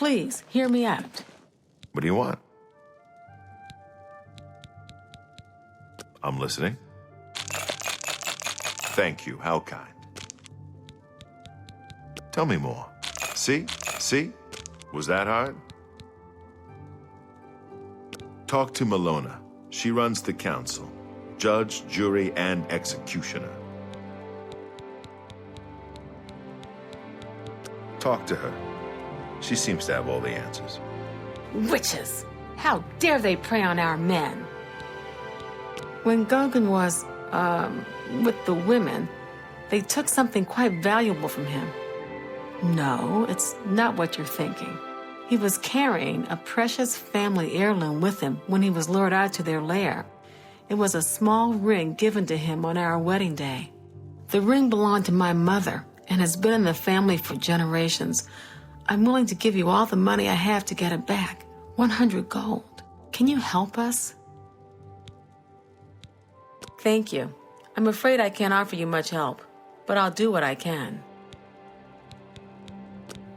Please, hear me out. What do you want? I'm listening. Thank you. How kind. Tell me more. See? See? Was that hard? Talk to Malona. She runs the council. Judge, jury, and executioner. Talk to her. She seems to have all the answers. Witches! How dare they prey on our men? When Gogan was, with the women, they took something quite valuable from him. No, it's not what you're thinking. He was carrying a precious family heirloom with him when he was lured out to their lair. It was a small ring given to him on our wedding day. The ring belonged to my mother and has been in the family for generations. I'm willing to give you all the money I have to get it back. 100 gold. Can you help us? Thank you. I'm afraid I can't offer you much help, but I'll do what I can.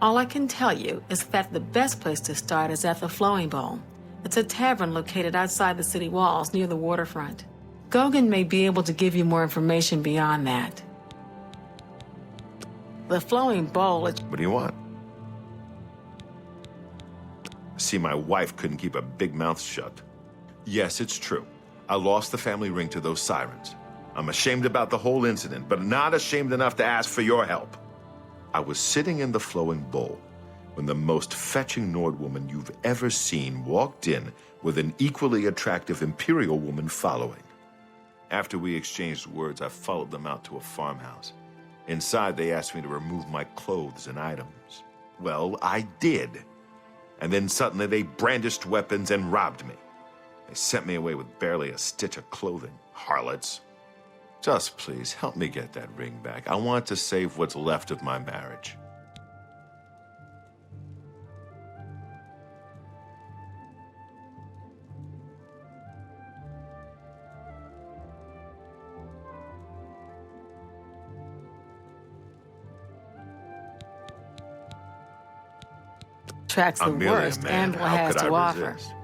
All I can tell you is that the best place to start is at the Flowing Bowl. It's a tavern located outside the city walls near the waterfront. Gogan may be able to give you more information beyond that. The Flowing Bowl is... What do you want? See, my wife couldn't keep a big mouth shut. Yes, it's true. I lost the family ring to those sirens. I'm ashamed about the whole incident, but not ashamed enough to ask for your help. I was sitting in the Flowing Bowl when the most fetching Nord woman you've ever seen walked in with an equally attractive Imperial woman following. After we exchanged words, I followed them out to a farmhouse. Inside, they asked me to remove my clothes and items. Well, I did. And then suddenly they brandished weapons and robbed me. They sent me away with barely a stitch of clothing. Harlots. Just please, help me get that ring back. I want to save what's left of my marriage. Tracks the I'm merely a worst man. Ambler How has could to I offer. resist?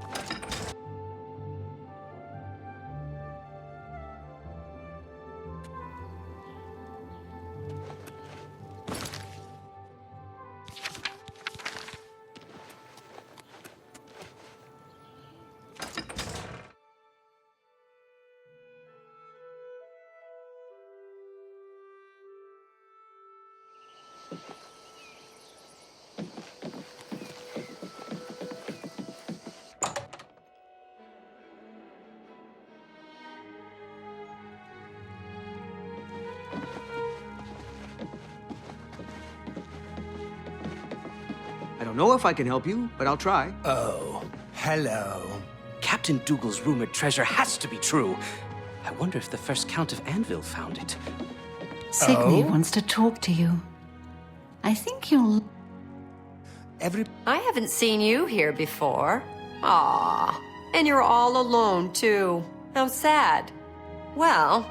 I don't know if I can help you, but I'll try. Oh, hello. Captain Dougal's rumored treasure has to be true. I wonder if the first Count of Anvil found it. Signy wants to talk to you. I think you'll... I haven't seen you here before. Ah, and you're all alone, too. How sad. Well,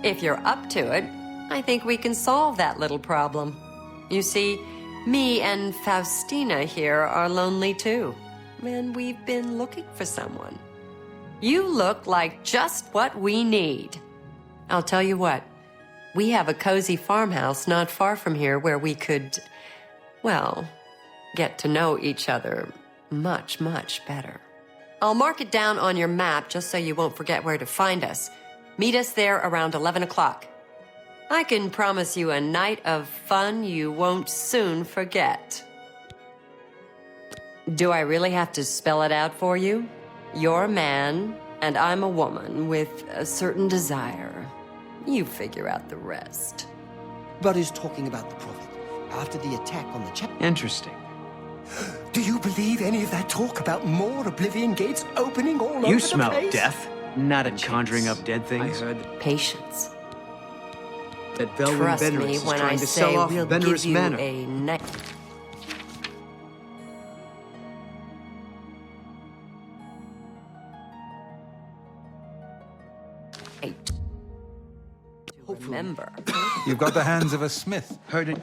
if you're up to it, I think we can solve that little problem. You see, me and Faustina here are lonely, too. And we've been looking for someone. You look like just what we need. I'll tell you what. We have a cozy farmhouse not far from here where we could, well, get to know each other much, much better. I'll mark it down on your map just so you won't forget where to find us. Meet us there around 11 o'clock. I can promise you a night of fun you won't soon forget. Do I really have to spell it out for you? You're a man, and I'm a woman with a certain desire. You figure out the rest. Brothers talking about the Prophet after the attack on the chapel. Interesting. Do you believe any of that talk about more Oblivion gates opening all over the You place? smell death, not in conjuring up dead I things. heard Patience. That Belwyn Trust me Benris is when trying I to say sell off we'll Benris give you Manor. a night. To remember. You've got the hands of a smith. Heard it.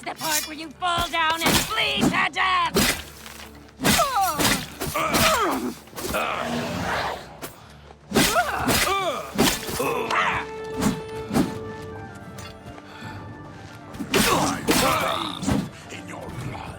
the part where you fall down and bleed to death! In your blood.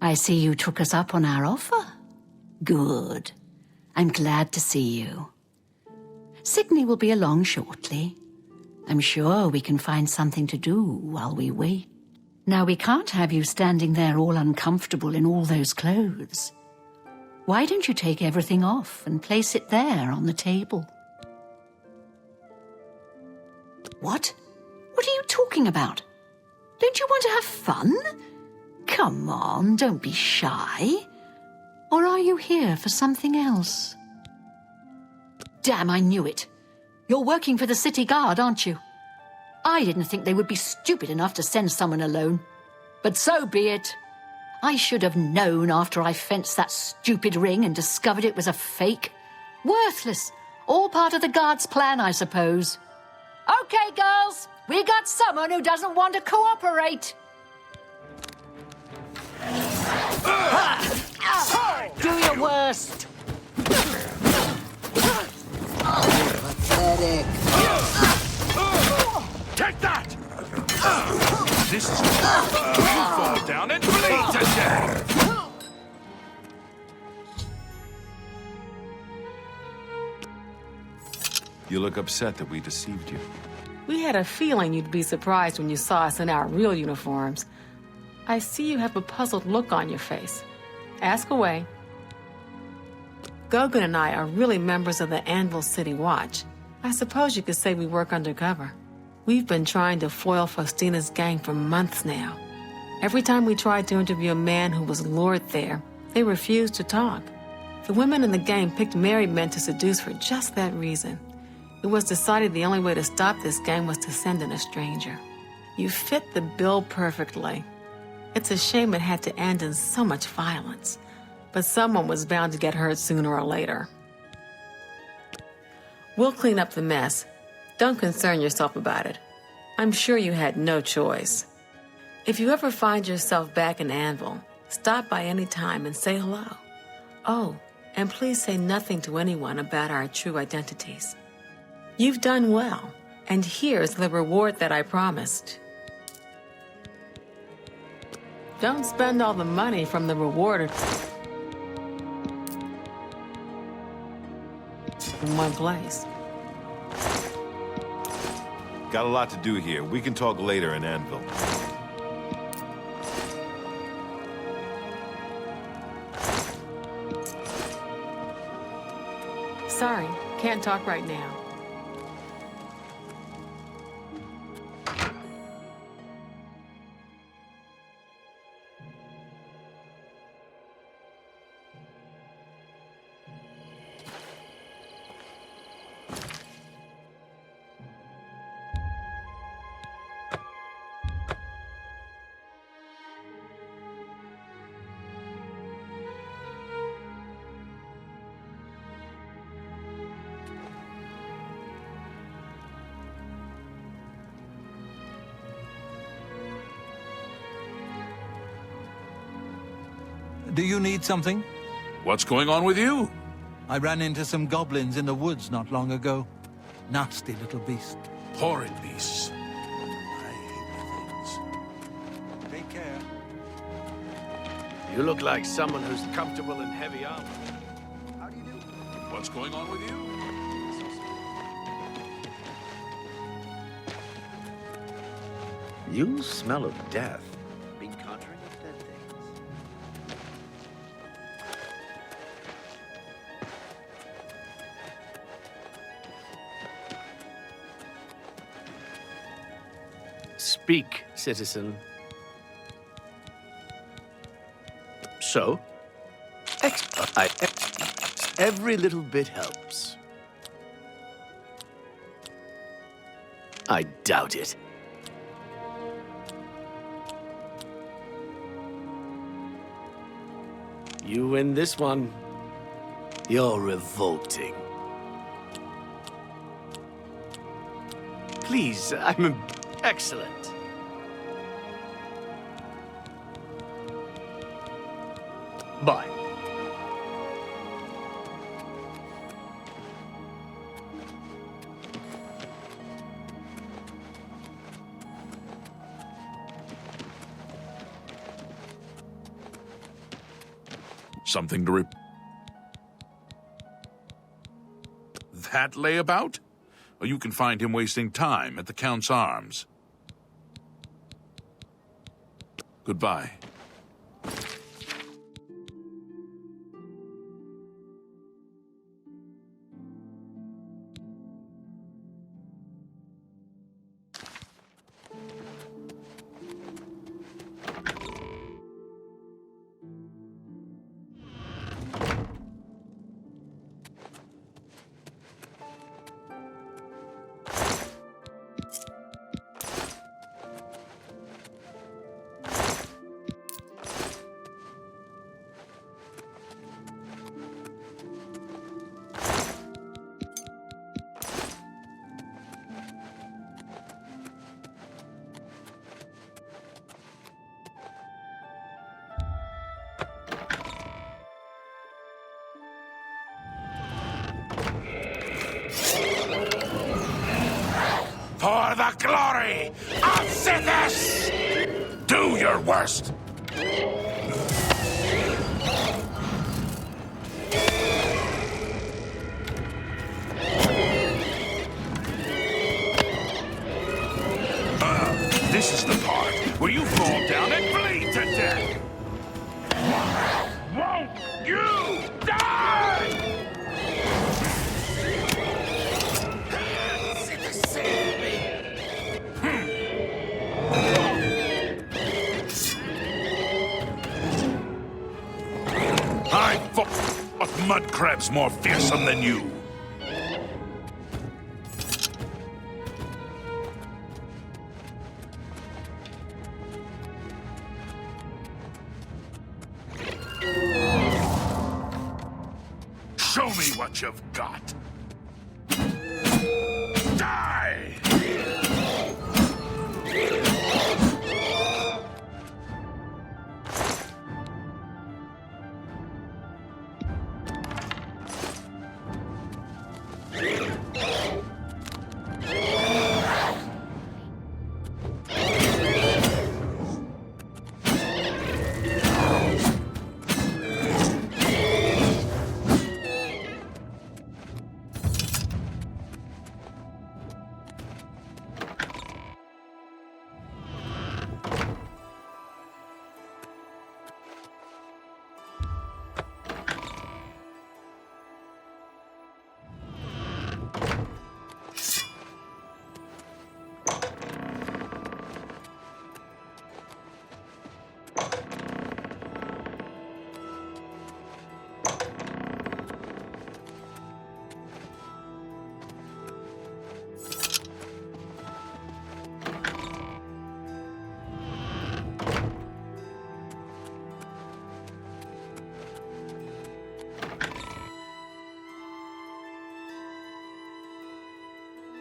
I see you took us up on our offer. Good. I'm glad to see you. Sydney will be along shortly. I'm sure we can find something to do while we wait. Now, we can't have you standing there all uncomfortable in all those clothes. Why don't you take everything off and place it there on the table? What? What are you talking about? Don't you want to have fun? Come on, don't be shy. Or are you here for something else? Damn, I knew it. You're working for the city guard, aren't you? I didn't think they would be stupid enough to send someone alone. But so be it. I should have known after I fenced that stupid ring and discovered it was a fake. Worthless. All part of the guard's plan, I suppose. Okay, girls. We got someone who doesn't want to cooperate. Do your worst. Pathetic. Take that! This is you fall down and bleed to death! You look upset that we deceived you. We had a feeling you'd be surprised when you saw us in our real uniforms. I see you have a puzzled look on your face. Ask away. Gogan and I are really members of the Anvil City Watch. I suppose you could say we work undercover. We've been trying to foil Faustina's gang for months now. Every time we tried to interview a man who was lured there, they refused to talk. The women in the gang picked married men to seduce for just that reason. It was decided the only way to stop this gang was to send in a stranger. You fit the bill perfectly. It's a shame it had to end in so much violence, but someone was bound to get hurt sooner or later. We'll clean up the mess. Don't concern yourself about it. I'm sure you had no choice. If you ever find yourself back in Anvil, stop by any time and say hello. Oh, and please say nothing to anyone about our true identities. You've done well, and here's the reward that I promised. Don't spend all the money from the reward in one place. Got a lot to do here. We can talk later in Anvil. Sorry, can't talk right now. Do you need something? What's going on with you? I ran into some goblins in the woods not long ago. Nasty little beast. Horrid beasts. I hate things. Take care. You look like someone who's comfortable in heavy armor. What's going on with you? You smell of death. Been conjuring up dead things. Speak, citizen. So? Every little bit helps. I doubt it. You win this one. You're revolting. Please, I'm excellent. Bye. Something to That layabout? Or you can find him wasting time at the Count's Arms. Goodbye. For the glory of Sithis! Do your worst! This is the part where you fall down and bleed to death! Won't you die? I fought mud crabs more fearsome than you. Show me what you've got. Die!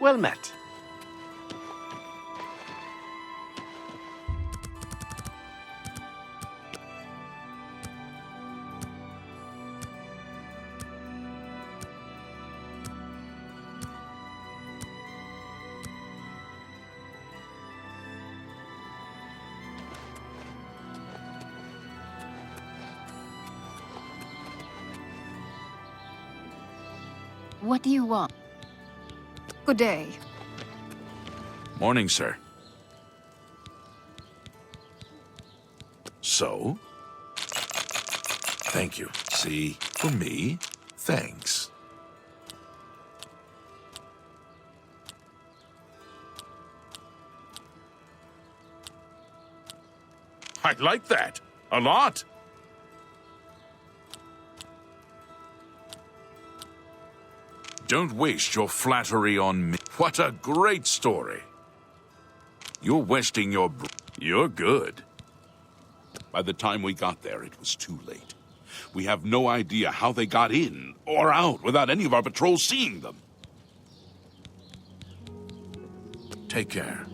Well met. What do you want? Good day. Morning, sir. So? Thank you. See, for me, thanks. I like that. A lot. Don't waste your flattery on me. What a great story. You're wasting your... You're good. By the time we got there, it was too late. We have no idea how they got in or out without any of our patrols seeing them. Take care.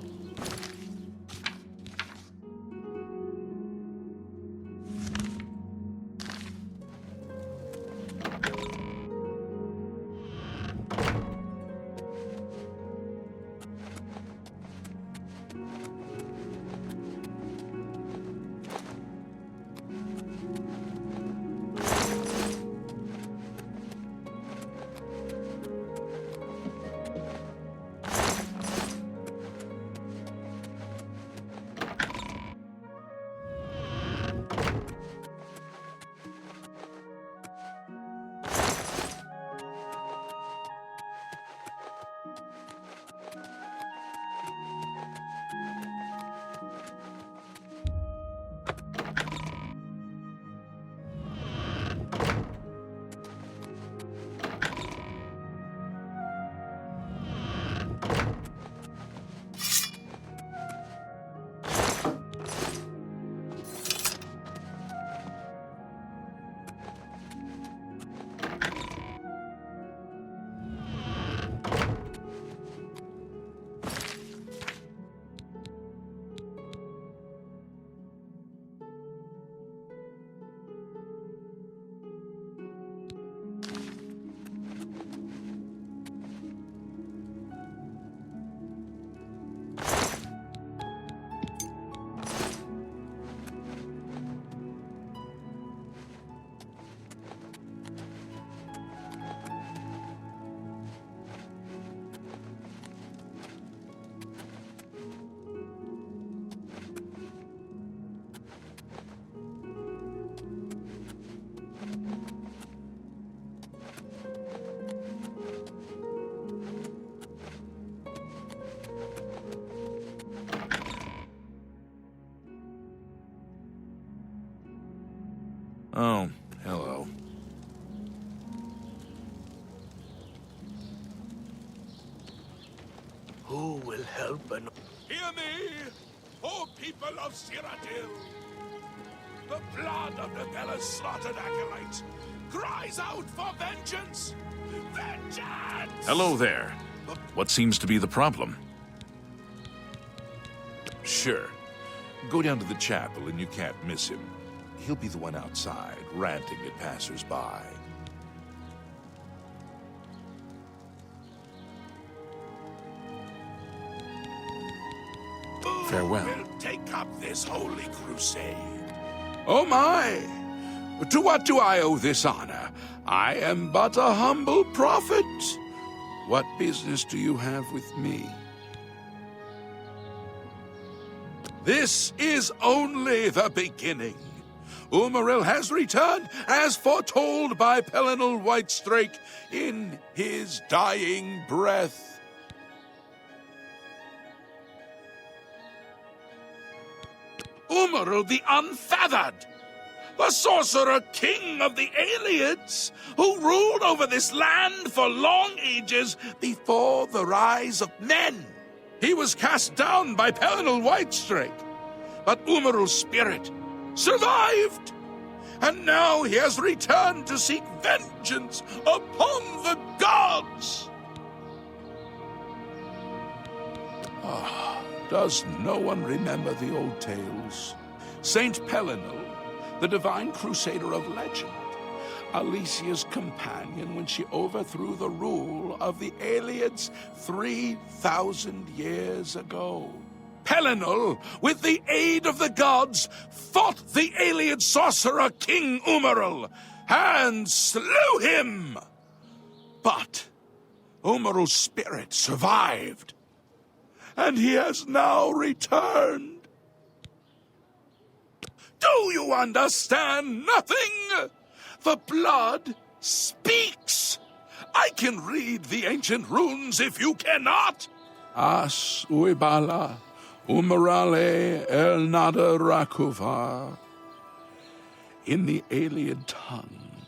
Oh, hello. Who will help an... Hear me, O people of Cyrodiil! The blood of Nabella's slaughtered acolytes cries out for vengeance! Vengeance! Hello there. What seems to be the problem? Sure. Go down to the chapel and you can't miss him. He'll be the one outside, ranting at passers-by. Farewell. Who will take up this holy crusade? Oh my! To what do I owe this honor? I am but a humble prophet. What business do you have with me? This is only the beginning. Umaril has returned, as foretold by Pelinal Whitestrake in his dying breath. Umaril the Unfeathered, the sorcerer king of the Aliens, who ruled over this land for long ages before the rise of men. He was cast down by Pelinal Whitestrake, but Umaril's spirit survived, and now he has returned to seek vengeance upon the gods. Does no one remember the old tales? Saint Pelinal, the divine crusader of legend, Alicia's companion when she overthrew the rule of the Aelids 3,000 years ago. Pelinal, with the aid of the gods, fought the Aeliad sorcerer King Umaril and slew him. But Umaril's spirit survived, and he has now returned. Do you understand nothing? The blood speaks. I can read the ancient runes if you cannot. As uibala, umarale el nada rakuva. In the Aeliad tongue,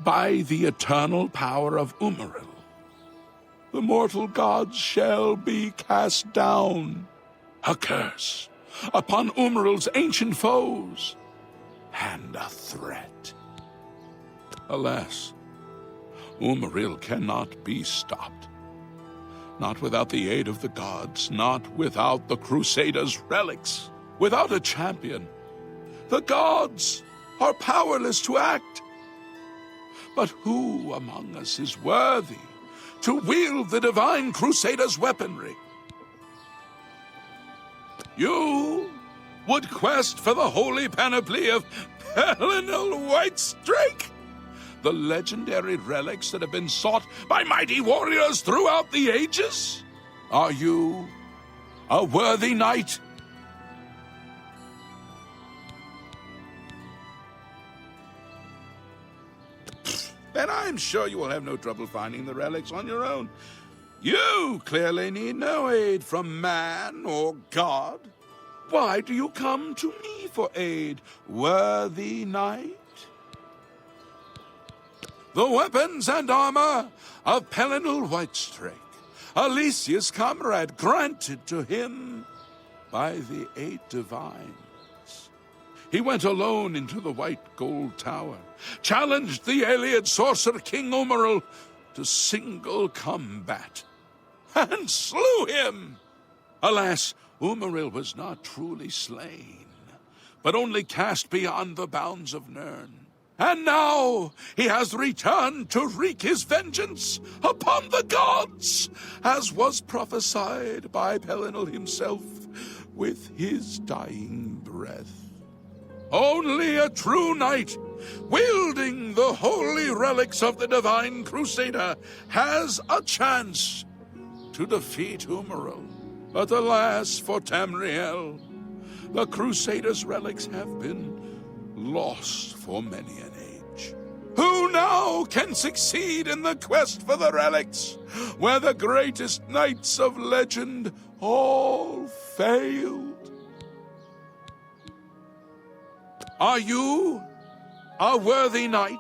by the eternal power of Umaril, the mortal gods shall be cast down. A curse upon Umaril's ancient foes, and a threat. Alas, Umaril cannot be stopped. Not without the aid of the gods, not without the Crusaders' relics. Without a champion, the gods are powerless to act. But who among us is worthy to wield the divine Crusaders' weaponry? You would quest for the holy panoply of Pelinal Whitestrake, the legendary relics that have been sought by mighty warriors throughout the ages? Are you a worthy knight? Then I'm sure you will have no trouble finding the relics on your own. You clearly need no aid from man or God. Why do you come to me for aid, worthy knight? The weapons and armor of Pelinal Whitestrake, Alicia's comrade, granted to him by the 8 divines. He went alone into the white gold tower, challenged the Aeliad sorcerer King Umaril to single combat, and slew him. Alas, Umaril was not truly slain, but only cast beyond the bounds of Nirn. And now he has returned to wreak his vengeance upon the gods, as was prophesied by Pelinal himself with his dying breath. Only a true knight, wielding the holy relics of the divine Crusader, has a chance to defeat Umaril. But alas for Tamriel, the Crusader's relics have been lost for many an age. Who now can succeed in the quest for the relics, where the greatest knights of legend all failed? Are you a worthy knight?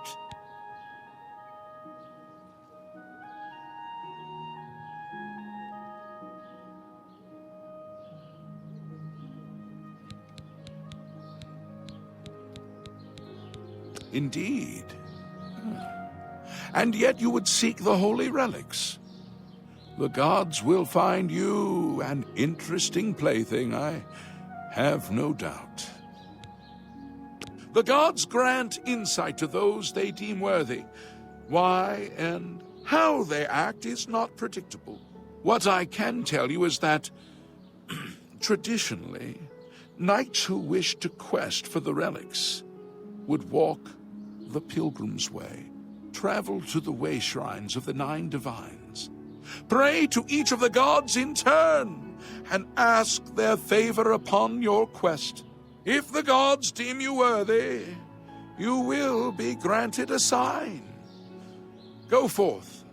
Indeed. And yet you would seek the holy relics. The gods will find you an interesting plaything, I have no doubt. The gods grant insight to those they deem worthy. Why and how they act is not predictable. What I can tell you is that, traditionally, knights who wish to quest for the relics would walk the pilgrim's way, travel to the way shrines of the 9 divines, pray to each of the gods in turn, and ask their favor upon your quest. If the gods deem you worthy, you will be granted a sign. Go forth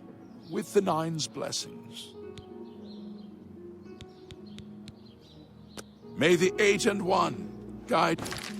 with the 9's blessings. May the 8 and 1 guide you.